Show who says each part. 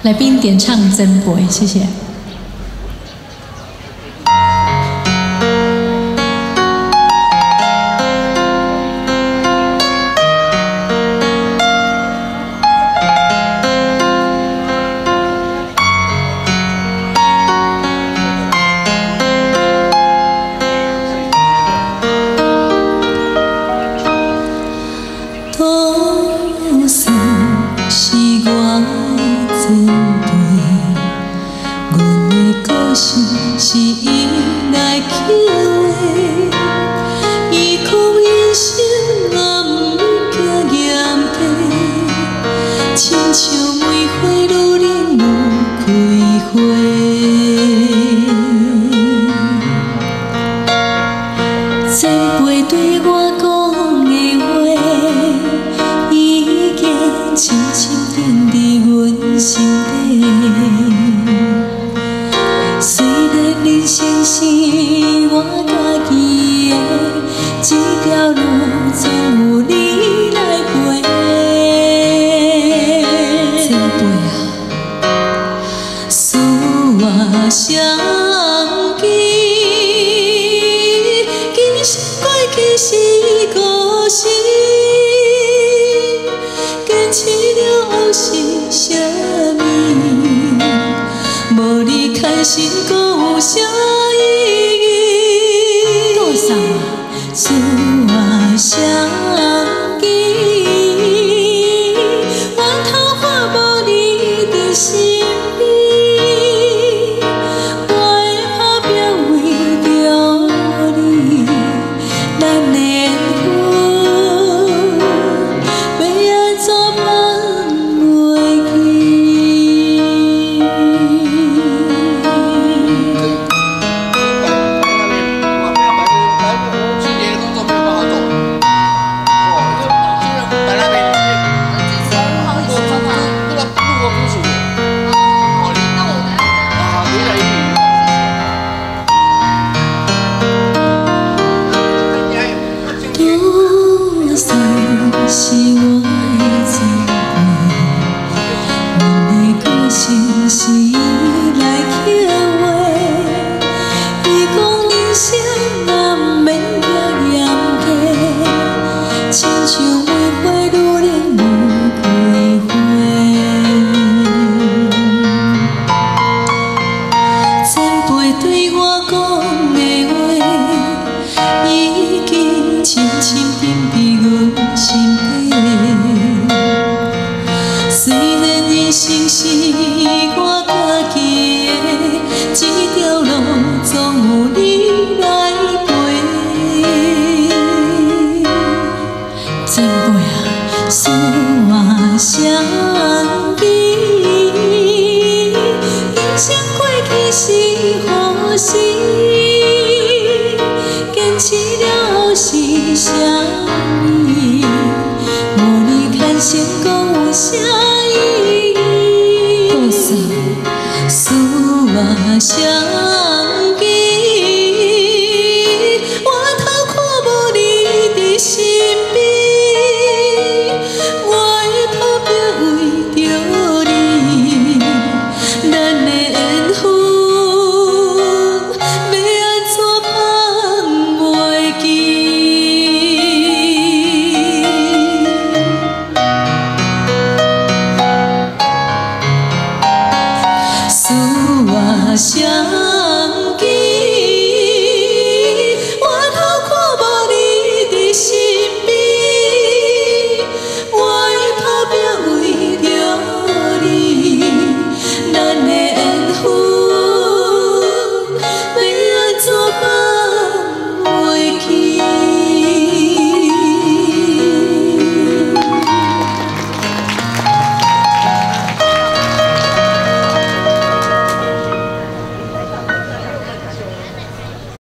Speaker 1: 来宾点唱《真陪》，谢谢。
Speaker 2: 都算是我真陪，阮的个性是伊来捡的。伊讲人生啊，毋惊严苛，亲像梅花愈冷愈开花。前辈对我讲的话，已经深深钉伫阮心底。虽然人生是我家己的，这条路总有你来陪。前辈啊，使我相记。过去是故事，坚持了后是啥物？无你开心，搁有啥意义？多少使我相记，我头发无你的心里，我会打拼为着你。咱的缘要安怎放袂记？都算是我的真陪，阮的个性是伊来捡的。伊讲人生啊，毋免惊严苛，亲像梅花愈冷愈开花。前辈对我讲的话，已经深深钉伫阮心底。虽然人生是我家己的，这条路总有你来陪。前辈啊，使我相记，人生过去是何时？坚持了后是啥物？无你看成功有啥意义？使我相